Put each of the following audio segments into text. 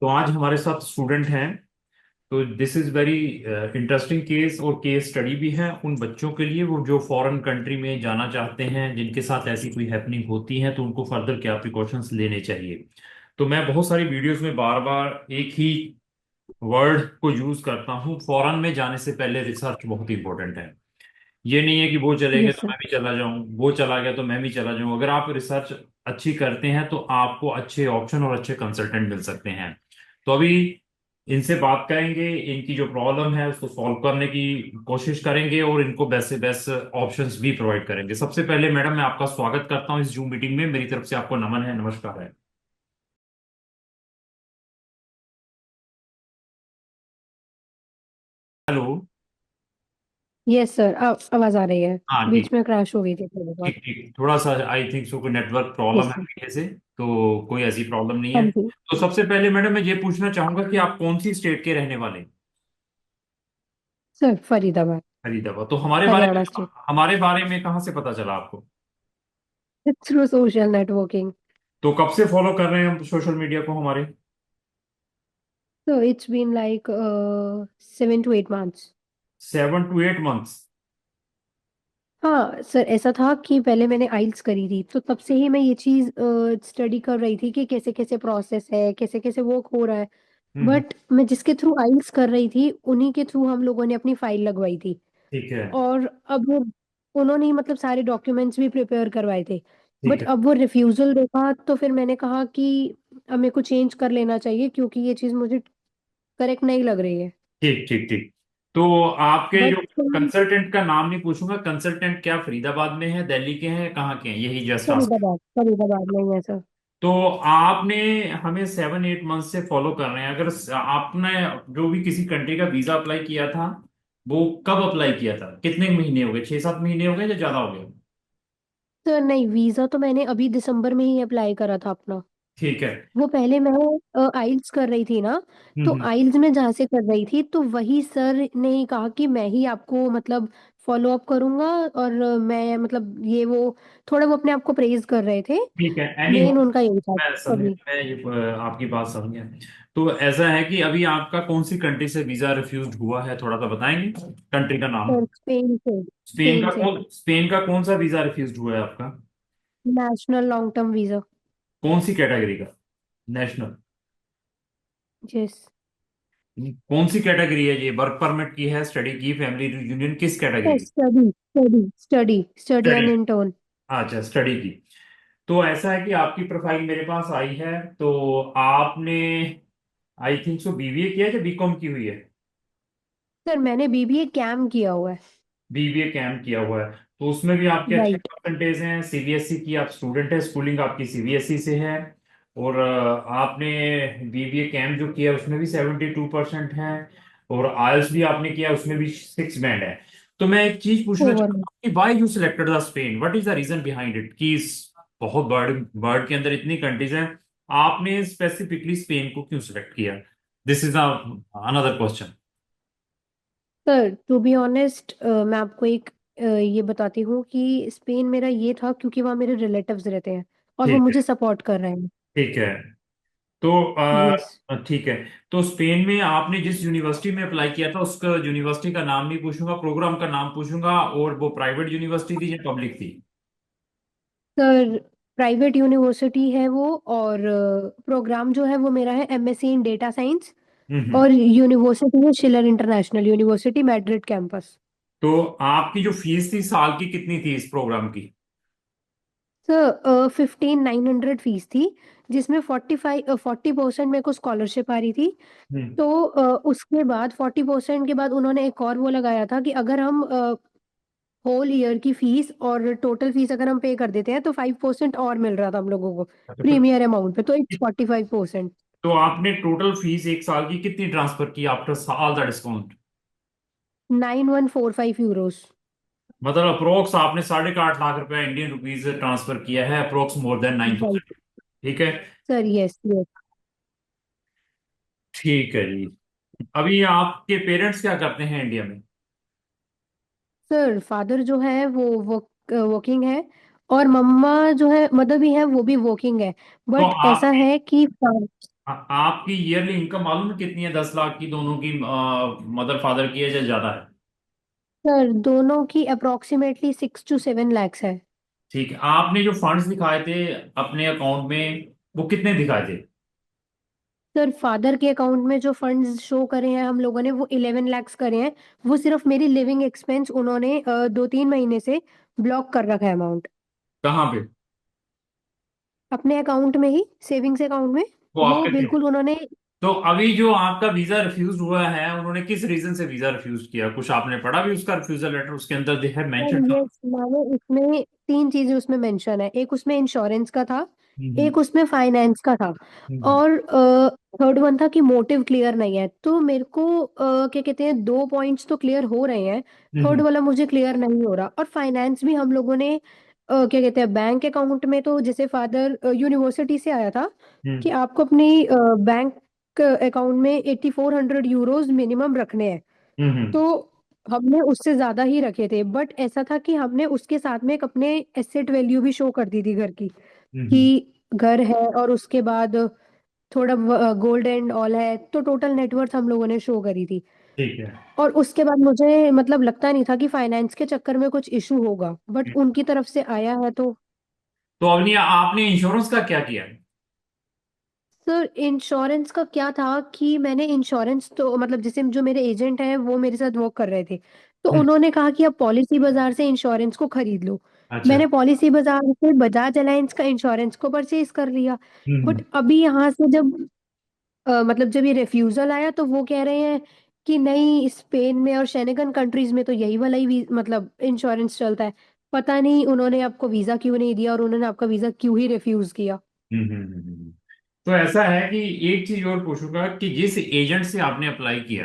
तो आज हमारे साथ स्टूडेंट हैं। तो this is very interesting case और केस स्टडी भी है उन बच्चों के लिए, वो जो फॉरेन कंट्री में जाना चाहते हैं, जिनके साथ ऐसी कोई हैपनिंग होती है, तो उनको फर्दर क्या प्रिकॉशंस लेने चाहिए। तो मैं बहुत सारी वीडियोस में बार बार एक ही वर्ड को यूज करता हूँ, फॉरेन में जाने से पहले रिसर्च बहुत इंपॉर्टेंट है। ये नहीं है कि वो चले गए यस तो सर। मैं भी चला जाऊं, वो चला गया तो मैं भी चला जाऊं। अगर आप रिसर्च अच्छी करते हैं तो आपको अच्छे ऑप्शन और अच्छे कंसल्टेंट मिल सकते हैं। तो अभी इनसे बात करेंगे, इनकी जो प्रॉब्लम है उसको सॉल्व करने की कोशिश करेंगे और इनको बेस्ट से बेस्ट ऑप्शंस भी प्रोवाइड करेंगे। सबसे पहले मैडम, मैं आपका स्वागत करता हूं इस जूम मीटिंग में। मेरी तरफ से आपको नमन है, नमस्कार है। हेलो। यस सर, आवाज आ रही है। हाँ ठीक। बीच में क्रैश हो गई थी थोड़ी बहुत। ठीक ठीक, थोड़ा सा आई थिंक सो कोई नेटवर्क प्रॉब्लम यस है सर। पीछे से। तो कोई ऐसी प्रॉब्लम नहीं हाँ है। जी। तो सबसे पहले मैडम मैं ये पूछना चाहूंगा कि आप कौन सी स्टेट के रहने वाले हैं। सर फरीदाबाद। फरीदाबाद। तो हरियाणा स्टेट। हमारे बारे में कहाँ से पता चला आपको। Through social networking. तो कब से फॉलो कर रहे हैं हम सोशल मीडिया को हमारे। So it's been like 7 to 8 months। 7 to 8 months. हाँ सर, ऐसा था कि पहले मैंने आइल्स करी थी, तो तब से ही मैं ये चीज स्टडी कर रही थी कि कैसे कैसे प्रोसेस है, कैसे कैसे वर्क हो रहा है। हम्म। बट मैं जिसके थ्रू आइल्स कर रही थी उन्हीं के थ्रू हम लोगों ने अपनी फाइल लगवाई थी। ठीक है। और अब उन्होंने ही मतलब सारे डॉक्यूमेंट्स भी प्रिपेयर करवाए थे। ठीक बट है। अब वो रिफ्यूजल देखा तो फिर मैंने कहा कि अब मेरे को चेंज कर लेना चाहिए, क्योंकि ये चीज़ मुझे करेक्ट नहीं लग रही है। ठीक ठीक ठीक। तो आपके बट जो कंसल्टेंट का नाम नहीं पूछूंगा, कंसल्टेंट क्या फरीदाबाद में है, दिल्ली के हैं, कहाँ के हैं, यही जस्ट आस्क। फरीदाबाद, फरीदाबाद नहीं है सर। तो आपने हमें 7 8 मंथ से फॉलो कर रहे हैं। अगर आपने जो भी किसी कंट्री का वीजा अप्लाई किया था, वो कब अप्लाई किया था, कितने महीने हो गए, 6 7 महीने हो गए या ज्यादा हो गए। सर नहीं, वीजा तो मैंने अभी दिसंबर में ही अप्लाई करा था अपना। ठीक है। वो पहले मैं आइल्स कर रही थी ना, तो हम्म। आइल्स में जहाँ से कर रही थी तो वही सर ने ही कहा कि मैं ही आपको मतलब फॉलो अप करूंगा। और मैं मतलब ये वो थोड़ा वो अपने आप को प्रेज कर रहे थे। ठीक है, एनी हो। मेन उनका यही था मैं समझ तभी। मैं ये आपकी बात समझ गया। तो ऐसा है कि अभी आपका कौन सी कंट्री से वीजा रिफ्यूज हुआ है, थोड़ा सा बताएंगे कंट्री का नाम। सर स्पेन से। स्पेन से। स्पेन का कौन सा वीजा रिफ्यूज हुआ है आपका। National long term visa. कौन सी कैटेगरी का। नेशनल। यस। कौन सी कैटेगरी है ये, वर्क परमिट की है, स्टडी की, फैमिली यूनियन, किस कैटेगरी की। Study study study study study. And intern. अच्छा, स्टडी की। तो ऐसा है कि आपकी प्रोफाइल मेरे पास आई है। तो आपने आई थिंक सो बीबीए किया है या बीकॉम की हुई है। सर मैंने बीबीए कैम किया हुआ है। बीबीए कैम किया हुआ है। तो उसमें भी आपके अच्छे राइट। परसेंटेज हैं। सीबीएसई की आप स्टूडेंट है, स्कूलिंग आपकी सीबीएसई से है। और आपने बीबीए कैम जो किया उसमें भी 72% है। और आईएलटीएस भी आपने किया, उसमें भी 6 बैंड है। तो मैं एक चीज पूछना ओवर। चाहता हूँ कि why you selected the Spain, what is the reason behind it, कि इस बहुत बर्ड बर्ड के अंदर इतनी कंट्रीज हैं, आपने स्पेसिफिकली स्पेन को क्यों सिलेक्ट किया। This is another question. Sir to be honest, मैं आपको एक ये बताती हूँ कि स्पेन मेरा ये था क्योंकि वहाँ मेरे रिलेटिव्स रहते हैं और वो ठीक है। मुझे सपोर्ट कर रहे हैं। ठीक है। तो यस। ठीक है। तो स्पेन में आपने जिस यूनिवर्सिटी में अप्लाई किया था, उसका यूनिवर्सिटी का नाम नहीं पूछूंगा, प्रोग्राम का नाम पूछूंगा। और वो प्राइवेट यूनिवर्सिटी थी या पब्लिक थी। सर प्राइवेट यूनिवर्सिटी है वो, और प्रोग्राम जो है वो मेरा है एमएससी इन डेटा साइंस। हम्म। और यूनिवर्सिटी है शिलर इंटरनेशनल यूनिवर्सिटी, मैड्रिड कैंपस। तो आपकी जो फीस थी साल की, कितनी थी इस प्रोग्राम की। सर 15,900 फीस थी, जिसमें 40% मेरे को स्कॉलरशिप आ रही थी। हम्म। तो उसके बाद 40% के बाद उन्होंने एक और वो लगाया था कि अगर हम होल ईयर की फीस और टोटल फीस अगर हम पे कर देते हैं तो 5% और मिल रहा था हम लोगों को अच्छा तो प्रीमियर अमाउंट पे, तो इट्स 45%। तो आपने टोटल फीस एक साल की कितनी ट्रांसफर की after all the discount. 9145 Euros. मतलब अप्रोक्स आपने 8.5 लाख रुपया इंडियन रुपीज ट्रांसफर किया है, अप्रोक्स मोर देन 9,000। राइट। ठीक है। Sir yes yes. ठीक है जी। अभी आपके पेरेंट्स क्या करते हैं इंडिया में। सर फादर जो है वो वर्किंग है, और मम्मा जो है मदर भी है वो भी वर्किंग है। तो बट ऐसा आपने है कि आपकी ईयरली इनकम मालूम है कितनी है? 10 लाख की दोनों की, मदर फादर की है या ज्यादा है? सर दोनों की अप्रोक्सीमेटली 6 to 7 lakhs है। ठीक है, आपने जो फंड्स दिखाए थे अपने अकाउंट में, वो कितने दिखाए थे? सर फादर के अकाउंट में जो फंड्स शो करे हैं हम लोगों ने वो 11 lakhs करे हैं। वो सिर्फ मेरी लिविंग एक्सपेंस उन्होंने 2-3 महीने से ब्लॉक कर रखा है अमाउंट। कहाँ पे? अपने अकाउंट में ही, सेविंग्स अकाउंट में। वो वो आपके थे? बिल्कुल उन्होंने। तो अभी जो आपका वीजा रिफ्यूज हुआ है, उन्होंने किस रीजन से वीजा रिफ्यूज किया? कुछ आपने पढ़ा भी उसका रिफ्यूजल लेटर? उसके अंदर दे है सर मेंशन। ये मैंने उसमें 3 चीजें उसमें मेंशन है। एक उसमें इंश्योरेंस का था, हम्म। एक उसमें फाइनेंस का था, हम्म। और थर्ड वन था कि मोटिव क्लियर नहीं है। तो मेरे को क्या कहते हैं, 2 पॉइंट्स तो क्लियर हो रहे हैं, थर्ड हम्म। वाला मुझे क्लियर नहीं हो रहा। और फाइनेंस भी हम लोगों ने क्या कहते हैं, बैंक अकाउंट में तो जैसे फादर यूनिवर्सिटी से आया था हम्म। कि आपको अपनी बैंक अकाउंट में 8400 यूरोज मिनिमम रखने हैं। हम्म। हम्म। तो हमने उससे ज्यादा ही रखे थे, बट ऐसा था कि हमने उसके साथ में एक अपने एसेट वैल्यू भी शो कर दी थी घर की, हम्म। कि घर है और उसके बाद थोड़ा गोल्ड एंड ऑल है, तो टोटल नेटवर्थ हम लोगों ने शो करी थी। ठीक है। और उसके बाद मुझे मतलब लगता नहीं था कि फाइनेंस के चक्कर में कुछ इशू होगा, बट उनकी तरफ से आया है तो। तो अवनी, आपने इंश्योरेंस का क्या किया? सर इंश्योरेंस का क्या था कि मैंने इंश्योरेंस तो मतलब जैसे जो मेरे एजेंट हैं वो मेरे साथ वर्क कर रहे थे, तो हम्म। उन्होंने कहा कि आप पॉलिसी बाजार से इंश्योरेंस को खरीद लो। अच्छा। मैंने पॉलिसी बाजार से बजाज अलायंस का इंश्योरेंस को परचेज कर लिया। हम्म। बट अभी यहाँ से जब मतलब जब ये रेफ्यूजल आया तो वो कह रहे हैं कि नहीं, स्पेन में और शेनेगन कंट्रीज में तो यही वाला ही मतलब इंश्योरेंस चलता है। पता नहीं उन्होंने आपको वीजा क्यों नहीं दिया और उन्होंने आपका वीजा क्यों ही रिफ्यूज किया। हम्म। तो ऐसा है कि एक चीज और पूछूंगा कि जिस एजेंट से आपने अप्लाई किया,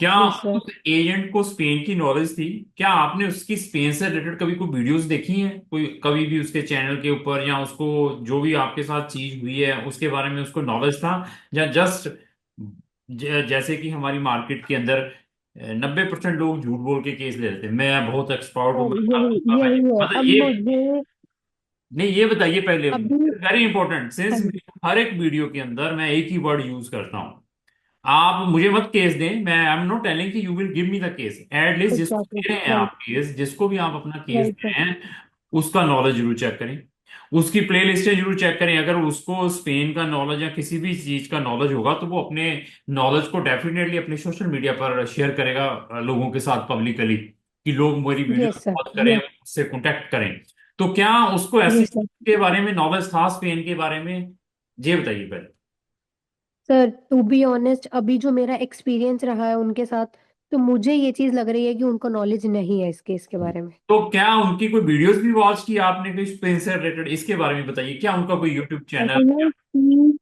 क्या यस सर। उस एजेंट को स्पेन की नॉलेज थी? क्या आपने उसकी स्पेन से रिलेटेड कभी कोई वीडियोस देखी हैं, कोई कभी भी उसके चैनल के ऊपर, या उसको जो भी आपके साथ चीज हुई है उसके बारे में उसको नॉलेज था? या जस्ट जैसे कि हमारी मार्केट के अंदर 90% लोग झूठ बोल के केस ले लेते हैं, मैं बहुत एक्सपर्ट हूँ, सर मैं कर यही दूंगा, मैं यही है मतलब अब ये। मुझे। नहीं, ये बताइए पहले, अभी। वेरी इंपॉर्टेंट, हाँ सिंस जी। हर एक वीडियो के अंदर मैं एक ही वर्ड यूज करता हूँ। आप मुझे मत केस दें, मैं आई एम नॉट टेलिंग कि you will give me the case, at least जिसको एग्जैक्टली। दे रहे हैं राइट। आप केस, जिसको भी आप अपना केस राइट दे सर। रहे हैं, उसका नॉलेज जरूर चेक करें, उसकी प्ले लिस्टें जरूर चेक करें। अगर उसको स्पेन का नॉलेज या किसी भी चीज का नॉलेज होगा तो वो अपने नॉलेज को डेफिनेटली अपने सोशल मीडिया पर शेयर करेगा, लोगों के साथ पब्लिकली, कि लोग मेरी वीडियो यस सर। वॉच करें, यस। उससे कॉन्टेक्ट करें। तो क्या उसको ऐसी यस सर। चीज के बारे में नॉलेज था, स्पेन के बारे में? ये बताइए पहले। सर टू बी ऑनेस्ट, अभी जो मेरा एक्सपीरियंस रहा है उनके साथ, तो मुझे ये चीज लग रही है कि उनको नॉलेज नहीं है इस केस के बारे में। तो क्या उनकी कोई वीडियोस भी वॉच की आपने, कोई स्पेन से रिलेटेड? इसके बारे में बताइए, क्या उनका कोई यूट्यूब चैनल? असल में कि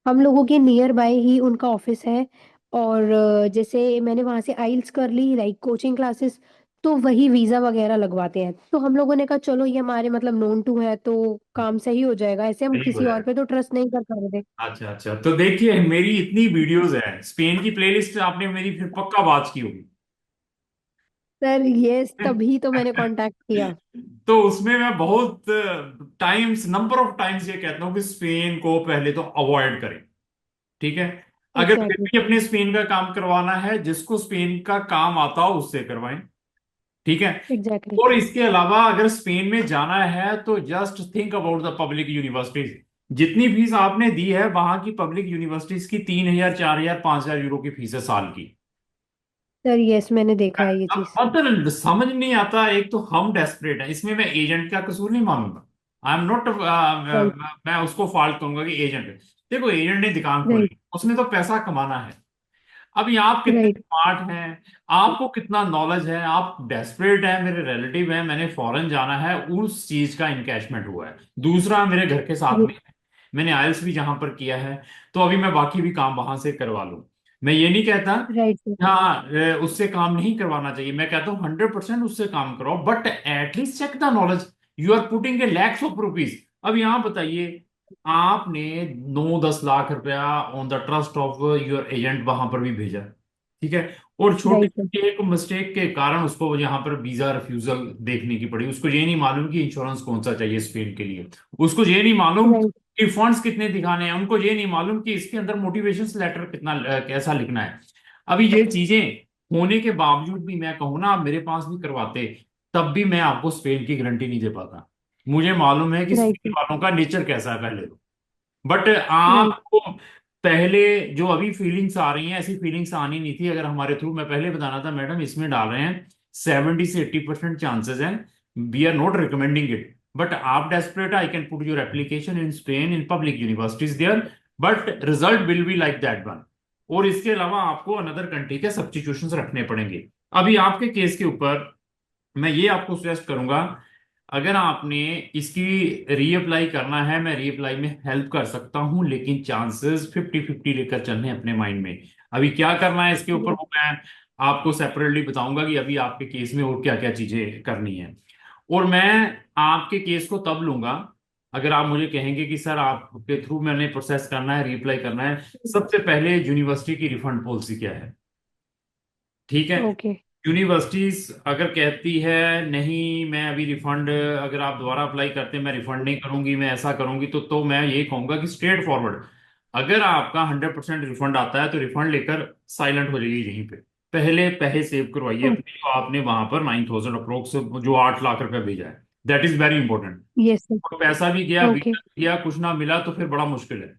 हम लोगों के नियर बाय ही उनका ऑफिस है, और जैसे मैंने वहां से आइल्स कर ली, लाइक कोचिंग क्लासेस, तो वही वीजा वगैरह लगवाते हैं। तो हम लोगों ने कहा चलो ये हमारे मतलब नोन टू है तो काम सही हो जाएगा, ऐसे हम सही हो किसी और जाएगा। पे तो ट्रस्ट नहीं कर पा रहे थे। अच्छा अच्छा, तो देखिए मेरी इतनी वीडियोस हैं, स्पेन की प्लेलिस्ट आपने मेरी फिर पक्का वॉच की होगी। सर ये तभी तो मैंने कांटेक्ट किया। तो उसमें मैं बहुत टाइम्स, नंबर ऑफ टाइम्स ये कहता हूँ कि स्पेन को पहले तो अवॉइड करें। ठीक है? अगर फिर एग्जैक्टली। भी अपने स्पेन का काम करवाना है, जिसको स्पेन का काम आता हो उससे करवाएं। ठीक है? एग्जैक्टली। और इसके अलावा अगर स्पेन में जाना है तो just think about the public universities. जितनी फीस आपने दी है वहां की पब्लिक यूनिवर्सिटीज की, 3,000, 4,000, 5,000 यूरो की फीस है साल की। सर यस, मैंने देखा है ये अब चीज। मतलब समझ नहीं आता, एक तो हम डेस्परेट हैं, इसमें मैं एजेंट का कसूर नहीं मानूंगा। I am not, right. मैं उसको फॉल्ट करूंगा कि एजेंट है। देखो, एजेंट ने दुकान राइट। खोली, उसने तो पैसा कमाना है। अभी आप कितने राइट। स्मार्ट हैं, आपको कितना नॉलेज है, आप डेस्परेट हैं, मेरे रिलेटिव हैं, मैंने फॉरेन जाना है, उस चीज का इनकैशमेंट हुआ है। दूसरा, मेरे घर के साथ में है, मैंने आइल्स भी जहां पर किया है, तो अभी मैं बाकी भी काम वहां से करवा लूं। मैं ये नहीं कहता राइट सर। हाँ उससे काम नहीं करवाना चाहिए, मैं कहता हूँ 100% उससे काम कराओ, but at least check the knowledge. You are putting a lakhs of rupees. अब यहाँ बताइए, आपने 9-10 लाख रुपया on the trust of your agent वहां पर भी भेजा, ठीक है, और छोटी राइट सर। सी एक मिस्टेक के कारण उसको यहाँ पर वीजा रिफ्यूजल देखने की पड़ी। उसको ये नहीं मालूम कि इंश्योरेंस कौन सा चाहिए स्पेन के लिए, उसको ये नहीं मालूम राइट। कि फंड्स कितने दिखाने हैं, उनको ये नहीं मालूम कि इसके अंदर मोटिवेशन लेटर कितना कैसा लिखना है। अभी ये चीजें होने के बावजूद भी मैं कहूँ ना, आप मेरे पास भी करवाते, तब भी मैं आपको स्पेन की गारंटी नहीं दे पाता। मुझे मालूम है कि स्पेन राइट। वालों का नेचर कैसा है पहले तो। But right. आपको पहले जो अभी फीलिंग्स आ रही हैं, ऐसी फीलिंग्स आनी नहीं थी अगर हमारे थ्रू, मैं पहले बताना था मैडम इसमें डाल रहे हैं 70 से 80% चांसेस हैं, we are not recommending it, but आप desperate, I can put your application in Spain in public universities there, but result will be like that one. और इसके अलावा आपको अनदर कंट्री के सब्स्टिट्यूशंस रखने पड़ेंगे। अभी आपके केस के ऊपर मैं ये आपको सजेस्ट करूंगा, अगर आपने इसकी रीअप्लाई करना है, मैं रीअप्लाई में हेल्प कर सकता हूं, लेकिन चांसेस 50-50 लेकर चलने हैं अपने माइंड में। अभी क्या करना है इसके ऊपर वो मैं आपको सेपरेटली बताऊंगा कि अभी आपके केस में और क्या क्या चीजें करनी है। और मैं आपके केस को तब लूंगा अगर आप मुझे कहेंगे कि सर आपके थ्रू मैंने प्रोसेस करना है, रीअप्लाई करना है। सबसे पहले यूनिवर्सिटी की रिफंड पॉलिसी क्या है, ठीक है। ओके। यूनिवर्सिटीज अगर कहती है नहीं मैं अभी रिफंड, अगर आप दोबारा अप्लाई करते हैं मैं रिफंड नहीं करूंगी, मैं ऐसा करूंगी, तो मैं ये कहूंगा कि स्ट्रेट फॉरवर्ड, अगर आपका 100% रिफंड आता है तो रिफंड लेकर साइलेंट हो जाइए यहीं पे। पहले पैसे सेव करवाइए अपने, जो आपने वहां पर 9,000 अप्रोक्स जो 8 लाख रुपए भेजा है, that is very important. Yes sir. और पैसा भी गया, ओके। वीजा भी गया, कुछ ना मिला तो फिर बड़ा मुश्किल है।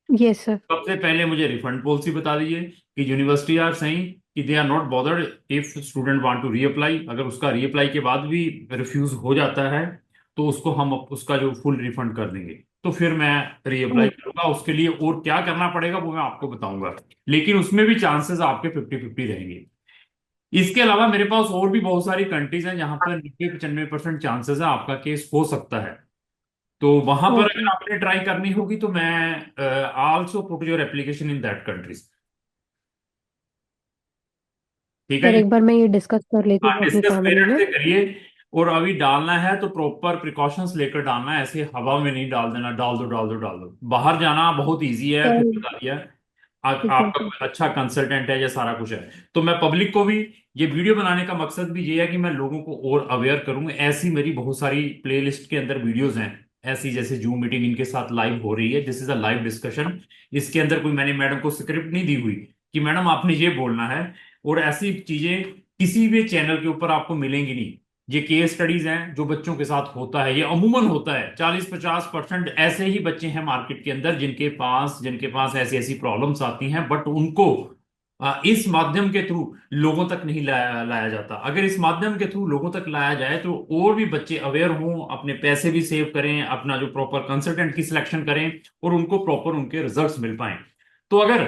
Yes sir. सबसे पहले मुझे रिफंड पॉलिसी बता दीजिए कि यूनिवर्सिटी आर सही कि they are not bothered if student want to reapply, अगर उसका रीअप्लाई के बाद भी रिफ्यूज हो जाता है तो उसको हम उसका जो फुल रिफंड कर देंगे। तो फिर मैं रीअप्लाई करूंगा, उसके लिए और क्या करना पड़ेगा वो मैं आपको बताऊंगा, लेकिन उसमें भी चांसेस आपके 50-50 रहेंगे। इसके अलावा मेरे पास और भी बहुत सारी कंट्रीज हैं जहां पर 90-95% चांसेस है आपका केस हो सकता है। तो वहां पर ओके अगर आपने ट्राई करनी होगी तो मैं also put your application in that countries. ठीक है सर, जी। एक बार मैं ये डिस्कस कर लेती हाँ, हूँ अपनी डिस्कस फैमिली पेरेंट्स में। से करिए। और अभी डालना है तो प्रॉपर प्रिकॉशंस लेकर डालना है, ऐसे हवा में नहीं डाल देना, डाल दो डाल दो डाल दो। बाहर जाना बहुत इजी है, फिर सर बता दिया ठीक है आपका सर। कोई अच्छा कंसल्टेंट है या सारा कुछ है। तो मैं पब्लिक को भी, ये वीडियो बनाने का मकसद भी ये है कि मैं लोगों को और अवेयर करूं। ऐसी मेरी बहुत सारी प्लेलिस्ट के अंदर वीडियोस हैं ऐसी, जैसे जूम मीटिंग इनके साथ लाइव हो रही है, this is a live discussion. इसके अंदर कोई मैंने मैडम को स्क्रिप्ट नहीं दी हुई कि मैडम आपने ये बोलना है। और ऐसी चीजें किसी भी चैनल के ऊपर आपको मिलेंगी नहीं। ये केस स्टडीज हैं जो बच्चों के साथ होता है, ये अमूमन होता है। 40-50% ऐसे ही बच्चे हैं मार्केट के अंदर जिनके पास ऐसी ऐसी प्रॉब्लम्स आती हैं, बट उनको इस माध्यम के थ्रू लोगों तक नहीं लाया जाता। अगर इस माध्यम के थ्रू लोगों तक लाया जाए तो और भी बच्चे अवेयर हों, अपने पैसे भी सेव करें, अपना जो प्रॉपर कंसल्टेंट की सिलेक्शन करें और उनको प्रॉपर उनके रिजल्ट्स मिल पाए। तो अगर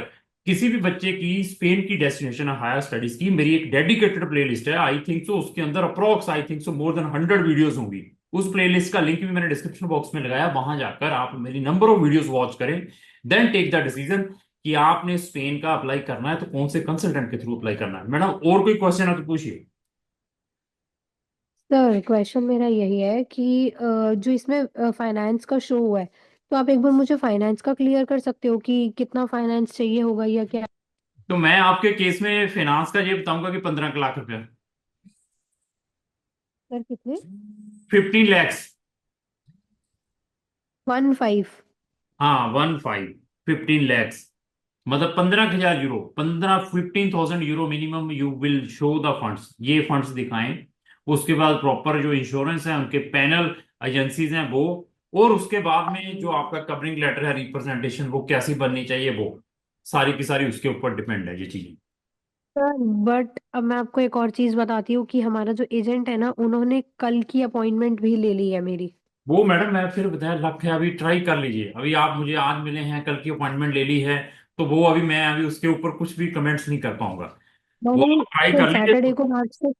किसी भी बच्चे की स्पेन की डेस्टिनेशन है हायर स्टडीज की, मेरी एक डेडिकेटेड प्लेलिस्ट है, आई थिंक सो उसके अंदर approx I think so more than 100 videos होंगी। उस प्लेलिस्ट का लिंक भी मैंने डिस्क्रिप्शन बॉक्स में लगाया, वहां जाकर आप मेरी नंबर ऑफ वीडियोस वॉच करें, देन टेक द डिसीजन कि आपने स्पेन का अप्लाई करना है तो कौन से कंसल्टेंट के थ्रू अप्लाई करना है। मैडम और कोई क्वेश्चन है तो पूछिए। सर, क्वेश्चन मेरा यही है कि जो इसमें फाइनेंस का शो हुआ है, तो आप एक बार मुझे फाइनेंस का क्लियर कर सकते हो कि कितना फाइनेंस चाहिए होगा या क्या। तो मैं आपके केस में फाइनेंस का ये बताऊंगा कि 15 लाख रुपया, सर कितने? 15 लैक्स। 15? हाँ 15, 15 लैक्स, मतलब 15,000 euro, 15,000 euro minimum you will show the funds, ये फंड्स दिखाएं। उसके बाद प्रॉपर जो इंश्योरेंस है उनके पैनल एजेंसीज हैं वो, और उसके बाद में जो आपका कवरिंग लेटर है रिप्रेजेंटेशन वो कैसी बननी चाहिए, वो सारी की सारी उसके ऊपर डिपेंड है ये चीजें। सर बट अब मैं आपको एक और चीज बताती हूँ कि हमारा जो एजेंट है ना, उन्होंने कल की अपॉइंटमेंट भी ले ली है मेरी। वो मैडम मैं फिर बताया लक है, अभी ट्राई कर लीजिए। अभी आप मुझे आज मिले हैं, कल की अपॉइंटमेंट ले ली है, तो वो अभी मैं अभी उसके ऊपर कुछ भी कमेंट्स नहीं कर पाऊंगा। वो मैंने आप ट्राई सर कर सैटरडे लीजिए। को रात से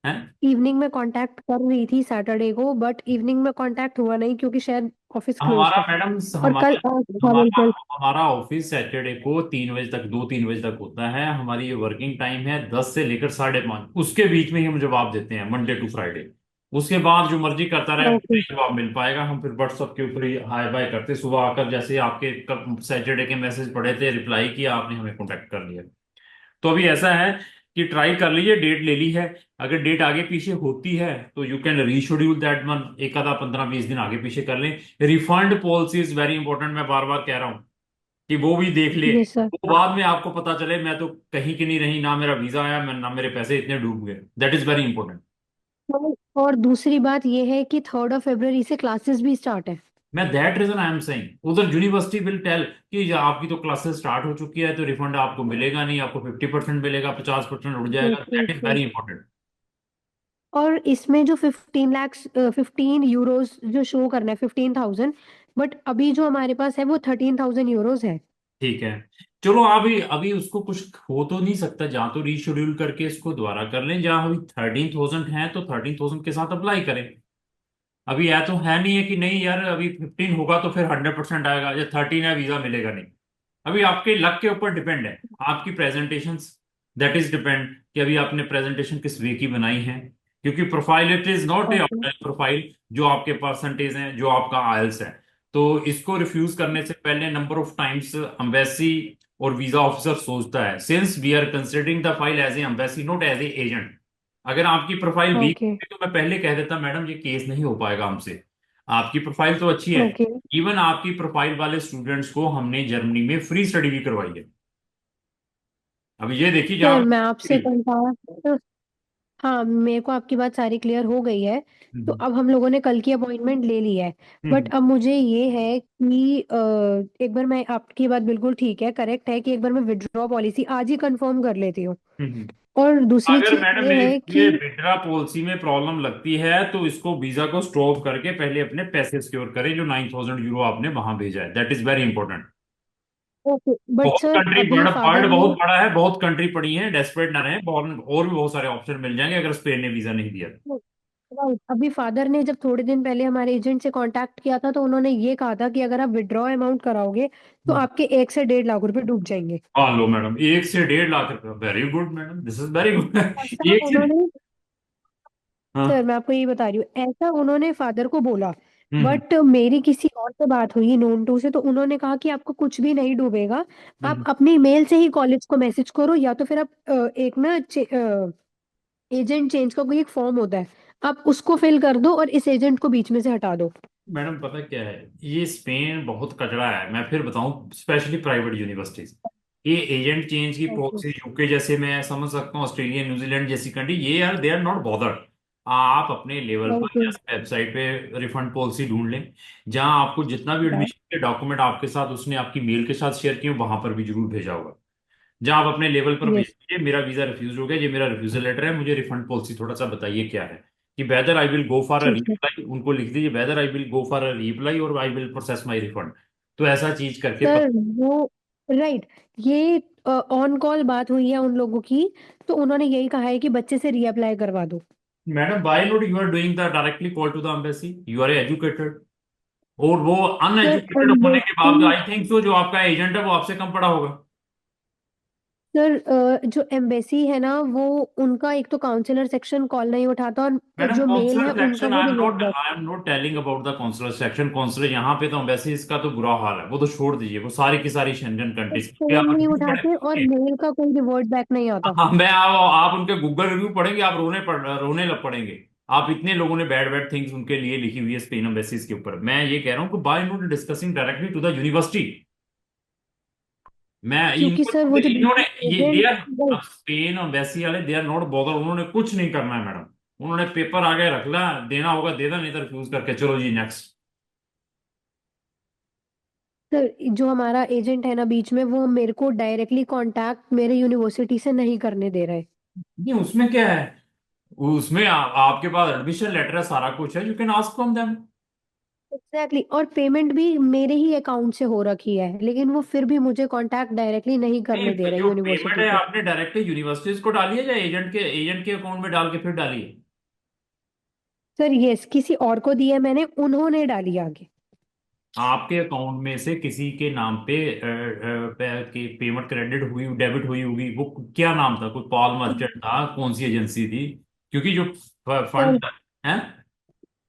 हैं। इवनिंग में कांटेक्ट कर रही थी सैटरडे को, बट इवनिंग में कांटेक्ट हुआ नहीं क्योंकि शायद ऑफिस क्लोज हमारा था। मैडम और कल हमारा हाँ हमारा बिल्कुल। हमारा ऑफिस सैटरडे को 3 बजे तक, 2-3 बजे तक होता है। हमारी ये वर्किंग टाइम है 10 से लेकर 5:30, उसके बीच में ही हम जवाब देते हैं मंडे टू फ्राइडे। उसके बाद जो मर्जी करता रहे ओके। नहीं जवाब मिल पाएगा, हम फिर व्हाट्सएप के ऊपर ही हाय बाय करते, सुबह आकर जैसे आपके सैटरडे के मैसेज पढ़े थे, रिप्लाई किया, आपने हमें कॉन्टेक्ट कर लिया। तो अभी ऐसा है कि ट्राई कर लीजिए, डेट ले ली है, अगर डेट आगे पीछे होती है तो you can reschedule that month, एक आधा 15-20 दिन आगे पीछे कर लें। Refund policy is very important, मैं बार बार कह रहा हूँ कि वो भी देख ले। Yes sir. वो बाद में आपको पता चले मैं तो कहीं की नहीं रही, ना मेरा वीजा आया, मैं ना मेरे पैसे इतने डूब गए, दैट इज वेरी इंपॉर्टेंट। और दूसरी बात ये है कि 3 फरवरी से क्लासेस भी स्टार्ट है। मैं that reason I am saying, उधर यूनिवर्सिटी विल टेल कि आपकी तो क्लासेस स्टार्ट हो चुकी है, तो रिफंड आपको मिलेगा नहीं, आपको 50% मिलेगा, 50% उड़ ट्रू जाएगा, true that is true. Very important. और इसमें जो 15 लाख 15 यूरोज जो शो करना है 15,000, बट अभी जो हमारे पास है वो 13,000 यूरोज है। ठीक है, चलो अभी अभी उसको कुछ हो तो नहीं सकता, जहां तो रीशेड्यूल करके इसको दोबारा कर लें, जहां अभी 13,000 है तो 13,000 के साथ अप्लाई करें। अभी यह तो है नहीं है कि नहीं यार अभी 15 होगा तो फिर 100% आएगा, या 13 है वीजा मिलेगा नहीं। अभी आपके लक के ऊपर डिपेंड है, आपकी प्रेजेंटेशन, दैट इज डिपेंड कि अभी आपने प्रेजेंटेशन किस वे की बनाई है। क्योंकि profile it is not a okay. Ordinary profile, जो आपके परसेंटेज है, जो आपका आयल्स है। तो इसको रिफ्यूज करने से पहले नंबर ऑफ टाइम्स एम्बेसी और वीजा ऑफिसर सोचता है, since we are considering the file as a embassy not as a agent. अगर आपकी प्रोफाइल वीक ओके। होती तो मैं पहले कह देता मैडम ये केस नहीं हो पाएगा हमसे। आपकी प्रोफाइल तो अच्छी है, ओके इवन आपकी प्रोफाइल वाले स्टूडेंट्स को हमने जर्मनी में फ्री स्टडी भी करवाई है। अब ये देखिए सर जहां मैं आपसे कंफर्म। हाँ, मेरे को आपकी बात सारी क्लियर हो गई है। तो हम्म अब हम लोगों ने कल की अपॉइंटमेंट ले ली है। बट हम्म अब मुझे ये है कि एक बार मैं आपकी बात बिल्कुल ठीक है, करेक्ट है कि एक बार मैं विड्रॉ पॉलिसी आज ही कंफर्म कर लेती हूँ। हम्म। और दूसरी अगर चीज मैडम ये मेरी है ये कि विड्रा पॉलिसी में प्रॉब्लम लगती है तो इसको वीजा को स्टॉप करके पहले अपने पैसे सिक्योर करें, जो 9,000 यूरो आपने वहां भेजा है, that is very important. Okay but बहुत सर कंट्री अभी बड़ा, फादर वर्ल्ड ने। बहुत बड़ा है, बहुत कंट्री पड़ी है, डेस्परेट ना रहे, बहुत और भी बहुत सारे ऑप्शन मिल जाएंगे अगर स्पेन ने वीजा नहीं दिया तो। राइट, अभी फादर ने जब थोड़े दिन पहले हमारे एजेंट से कांटेक्ट किया था तो उन्होंने ये कहा था कि अगर आप विड्रॉ अमाउंट कराओगे तो हम्म। आपके 1 से 1.5 लाख रुपए डूब जाएंगे। हाँ लो मैडम, 1 से 1.5 लाख रुपए, very good madam, this is very good. ऐसा एक से, उन्होंने। सर हाँ। मैं आपको ये बता रही हूँ, ऐसा उन्होंने फादर को बोला। हम्म बट मेरी किसी और से बात हुई नोन टू से, तो उन्होंने कहा कि आपको कुछ भी नहीं डूबेगा। आप हम्म। अपनी ईमेल से ही कॉलेज को मैसेज करो, या तो फिर आप एक ना एजेंट चेंज का कोई एक फॉर्म होता है, आप उसको फिल कर दो और इस एजेंट को बीच में से हटा दो। मैडम पता क्या है, ये स्पेन बहुत कचरा है, मैं फिर बताऊं, स्पेशली प्राइवेट यूनिवर्सिटीज। ये एजेंट चेंज की ओके। पॉलिसी यूके जैसे मैं समझ सकता हूँ, ऑस्ट्रेलिया न्यूजीलैंड जैसी कंट्री, ये यार दे आर नॉट बॉदर्ड। आप अपने लेवल पर ओके। जैसे वेबसाइट पे रिफंड पॉलिसी ढूंढ लें, जहां आपको जितना भी एडमिशन के डॉक्यूमेंट आपके साथ उसने आपकी मेल के साथ शेयर किए वहां पर भी जरूर भेजा होगा। जहां आप अपने लेवल पर भेज यस। दीजिए मेरा वीजा रिफ्यूज हो गया, ये मेरा रिफ्यूजल लेटर है, मुझे रिफंड पॉलिसी थोड़ा सा बताइए क्या है, कि whether I will go for a ठीक है रिप्लाई, उनको लिख दीजिए whether I will go for a reply और I will process my refund. तो ऐसा चीज करके सर वो। राइट। ये ऑन कॉल बात हुई है उन लोगों की, तो उन्होंने यही कहा है कि बच्चे से रीअप्लाई करवा दो। Madam by note you are doing the directly call to the embassy, you are educated, और वो सर अनएजुकेटेड होने के बावजूद एम्बेसी। आई थिंक सो जो आपका एजेंट है वो आपसे कम पड़ा होगा। सर जो एम्बेसी है ना, वो उनका एक तो काउंसलर सेक्शन कॉल नहीं उठाता, और मैडम जो मेल कॉन्सुलर है उनका सेक्शन वो revert back. I am not telling about the consular section, consular यहाँ पे तो वैसे इसका तो बुरा हाल है, वो तो छोड़ दीजिए, वो सारी की सारी शेंजन कंट्रीज पे फोन आप नहीं रिव्यू उठाते और पढ़ेंगे। मेल का कोई रिवर्ट बैक नहीं आता। हाँ, मैं आप उनके गूगल रिव्यू पढ़ेंगे, आप रोने लग पड़ेंगे। आप इतने लोगों ने बैड बैड थिंग्स उनके लिए लिखी हुई है स्पेन एम्बेसीज के ऊपर, मैं ये कह रहा हूँ कि by not discussing directly to the university. मैं क्योंकि इनको, सर वो जो इन्होंने, ये दे आर, एजेंट। अब स्पेन एम्बेसी वाले दे आर नॉट बॉदर, उन्होंने कुछ नहीं करना है मैडम। उन्होंने पेपर आगे रख ला, देना होगा दे देना, नहीं तो रिफ्यूज करके चलो जी नेक्स्ट। सर जो हमारा एजेंट है ना बीच में, वो मेरे को डायरेक्टली कांटेक्ट मेरे यूनिवर्सिटी से नहीं करने दे रहा है। नहीं उसमें क्या है, उसमें आपके पास एडमिशन लेटर है, सारा कुछ है, you can ask from them. Exactly exactly। और पेमेंट भी मेरे ही अकाउंट से हो रखी है, लेकिन वो फिर भी मुझे कांटेक्ट डायरेक्टली नहीं नहीं करने दे रहा है जो पेमेंट यूनिवर्सिटी है से। आपने डायरेक्टली यूनिवर्सिटीज को डाली है या एजेंट के अकाउंट में डाल के फिर डाली है? सर यस, किसी और को दिया मैंने, उन्होंने डाली आगे। आपके अकाउंट में से किसी के नाम पे की पेमेंट क्रेडिट हुई, डेबिट हुई होगी, वो क्या नाम था, कोई पॉल मर्चेंट था, कौन सी एजेंसी थी? क्योंकि जो सर फंड है,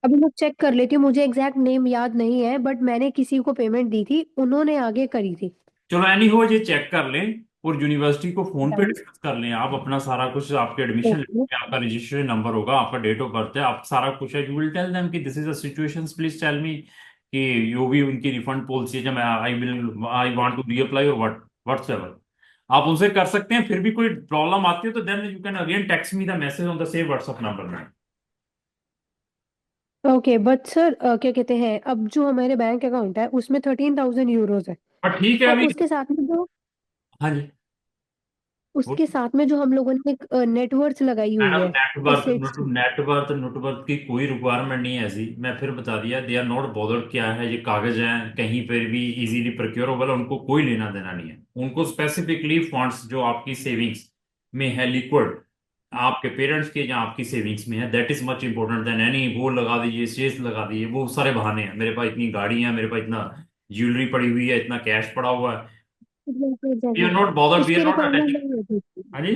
अभी मैं चेक कर लेती हूँ, मुझे एग्जैक्ट नेम याद नहीं है, बट मैंने किसी को पेमेंट दी थी, उन्होंने आगे करी थी। चलो एनी हो ये चेक कर लें। और यूनिवर्सिटी को फोन पे डन। डिस्कस कर लें आप अपना सारा कुछ, आपके एडमिशन ओके। लेटर, आपका रजिस्ट्रेशन नंबर होगा, आपका डेट ऑफ बर्थ है, आप सारा कुछ है, यू विल टेल देम कि this is a situation, please tell me कि यो भी उनकी रिफंड पॉलिसी है, जब आई वांट टू रीअप्लाई और व्हाट्सएवर आप उनसे कर सकते हैं। फिर भी कोई प्रॉब्लम आती है तो then you can again text me the message on the same WhatsApp number में। ओके बट सर क्या कहते हैं, अब जो हमारे बैंक अकाउंट है उसमें 13,000 यूरोज है। पर ठीक है और अभी। उसके साथ में जो हाँ जी। हम लोगों ने एक नेटवर्थ लगाई हुई मैडम है नेटवर्थ, एसेट्स की। नेटवर्थ की कोई रिक्वायरमेंट नहीं है ऐसी, मैं फिर बता दिया, दे आर नॉट बॉदर्ड, क्या है ये कागज हैं कहीं पर भी इजीली प्रोक्योरेबल, उनको कोई लेना देना नहीं है। उनको स्पेसिफिकली फंड्स जो आपकी सेविंग्स में है लिक्विड, आपके पेरेंट्स के या आपकी सेविंग्स में है, that is much important than any वो लगा दीजिए, शेष लगा दीजिए, वो सारे बहाने हैं, मेरे पास इतनी गाड़ी है, मेरे पास इतना ज्वेलरी पड़ी हुई है, इतना कैश पड़ा हुआ है। We are not bothered, we are उसकी नॉट रिक्वायरमेंट अटैचिंग। नहीं होती। हाँ जी।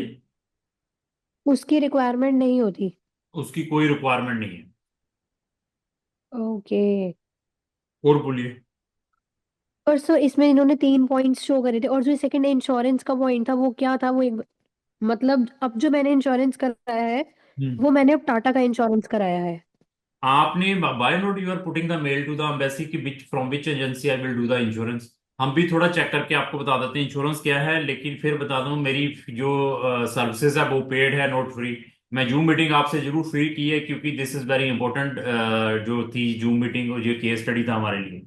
उसकी रिक्वायरमेंट नहीं होती। उसकी कोई रिक्वायरमेंट नहीं है। ओके। और बोलिए। और सर इसमें इन्होंने 3 पॉइंट्स शो करे थे, और जो सेकंड इंश्योरेंस का पॉइंट था वो क्या था, वो एक, मतलब अब जो मैंने इंश्योरेंस कराया है हम्म। वो मैंने अब टाटा का इंश्योरेंस कराया है। आपने by note you are putting the mail to the embassy की which from which agency I will do the insurance. हम भी थोड़ा चेक करके आपको बता देते हैं इंश्योरेंस क्या है, लेकिन फिर बता दूं मेरी जो सर्विसेज है वो पेड है, नॉट फ्री। मैं जूम मीटिंग आपसे जरूर फ्री की है क्योंकि दिस इज वेरी इंपॉर्टेंट, जो थी जूम मीटिंग और जो केस स्टडी था हमारे लिए।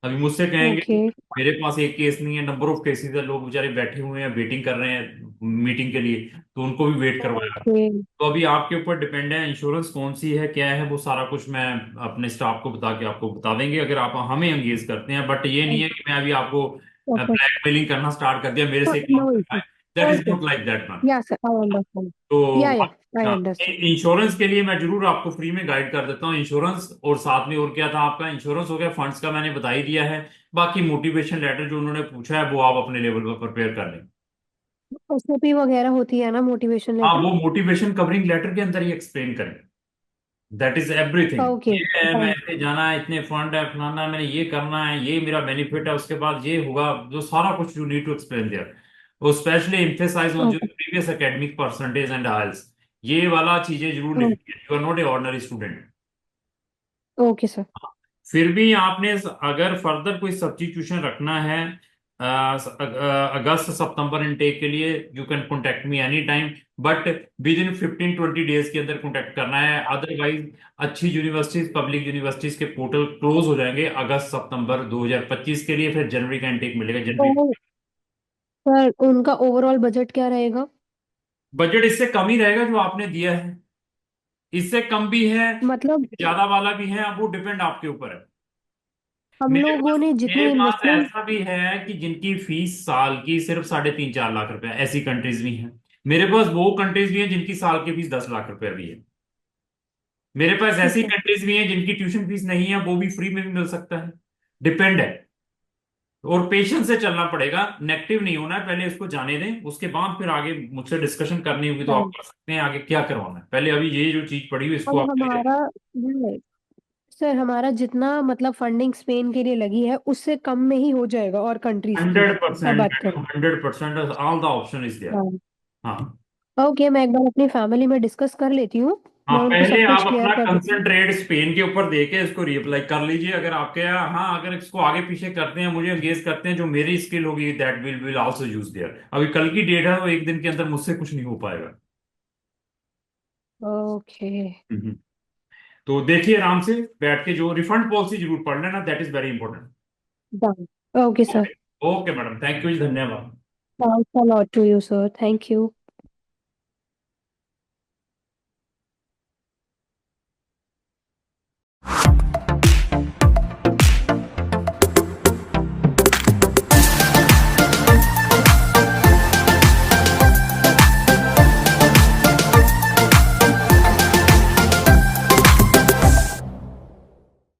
अभी मुझसे कहेंगे, ओके। मेरे पास एक केस नहीं है, नंबर ऑफ केसेस है, लोग बेचारे बैठे हुए हैं वेटिंग कर रहे हैं मीटिंग के लिए, तो उनको भी वेट करवाया। ओके। तो अभी आपके ऊपर डिपेंड है इंश्योरेंस कौन सी है क्या है, वो सारा कुछ मैं अपने स्टाफ को बता के आपको बता देंगे अगर आप हमें एंगेज करते हैं, बट ये नहीं है कि मैं अभी आपको ओके। ब्लैकमेलिंग करना स्टार्ट कर दिया मेरे से काम नो करना इशू। है। That is okay. Not like that man. या सर आई अंडरस्टैंड। तो या आई अंडरस्टैंड। इंश्योरेंस के लिए मैं जरूर आपको फ्री में गाइड कर देता हूँ इंश्योरेंस, और साथ में और क्या था आपका, इंश्योरेंस हो गया, फंड्स का मैंने बता ही दिया है। बाकी मोटिवेशन लेटर जो उन्होंने पूछा है वो आप अपने लेवल पर प्रिपेयर कर लें। एसओपी वगैरह होती है ना मोटिवेशन हाँ लेटर। वो मोटिवेशन कवरिंग लेटर के अंदर ही एक्सप्लेन करें, दैट इज एवरीथिंग। ओके। ये है मैं ऐसे जाना है, इतने फंड है, फलाना है, मैंने ये करना है, ये मेरा बेनिफिट है, उसके बाद ये होगा, जो सारा कुछ you need to explain there. वो स्पेशली एम्फेसाइज ऑन जो okay. Previous academic percentage and IELTS, ये वाला चीजें जरूर लिखनी है, you are not a ordinary student. Okay sir. फिर भी आपने अगर फर्दर कोई सब्स्टिट्यूशन रखना है अगस्त सितंबर इनटेक के लिए, you can contact me any time, but with in 15-20 days के अंदर कॉन्टेक्ट करना है, अदरवाइज अच्छी यूनिवर्सिटीज, पब्लिक यूनिवर्सिटीज के पोर्टल क्लोज हो जाएंगे अगस्त सितंबर 2025 के लिए, फिर जनवरी का इनटेक मिलेगा जनवरी। तो सर उनका ओवरऑल बजट क्या रहेगा? बजट इससे कम ही रहेगा जो आपने दिया है, इससे कम भी है, मतलब ज्यादा वाला भी है, अब वो डिपेंड आपके ऊपर है। हम लोगों ने मेरे जितनी पास इन्वेस्टमेंट। ऐसा भी है कि जिनकी फीस साल की सिर्फ 3.5-4 लाख रुपए है, ऐसी कंट्रीज भी हैं। मेरे पास वो कंट्रीज भी हैं जिनकी साल की फीस 10 लाख रुपए भी है। मेरे पास ऐसी ठीक है। कंट्रीज भी हैं जिनकी ट्यूशन फीस नहीं है, वो भी फ्री में भी मिल सकता है, डिपेंड है। और पेशेंस से चलना पड़ेगा, नेगेटिव नहीं होना है, पहले इसको जाने दें, उसके बाद फिर आगे मुझसे डिस्कशन करनी होगी तो आप डन। कर सकते हैं आगे क्या करवाना है, पहले अभी ये जो चीज पड़ी हुई इसको अब आप ले जाए। हमारा नहीं, सर हमारा जितना मतलब फंडिंग स्पेन के लिए लगी है उससे कम में ही हो जाएगा और कंट्रीज की 100%, अब बात करें। 100%, all the option is there. हाँ। हाँ। ओके मैं एक बार अपनी फैमिली में डिस्कस कर लेती हूँ। हाँ मैं उनको पहले सब कुछ आप क्लियर अपना कर देती हूँ। कंसंट्रेट स्पेन के ऊपर देके इसको रीअप्लाई कर लीजिए, अगर आपके यहाँ, हाँ अगर इसको आगे पीछे करते हैं, मुझे एंगेज करते हैं, जो मेरी स्किल होगी that will also use their. अभी कल की डेट है तो एक दिन के अंदर मुझसे कुछ नहीं हो पाएगा। ओके। हम्म। तो देखिए आराम से बैठ के जो रिफंड पॉलिसी जरूर पढ़ लेना, that is very important. Done. Okay sir. Okay. Okay madam, thank you, धन्यवाद। Thanks a lot to you sir, thank you.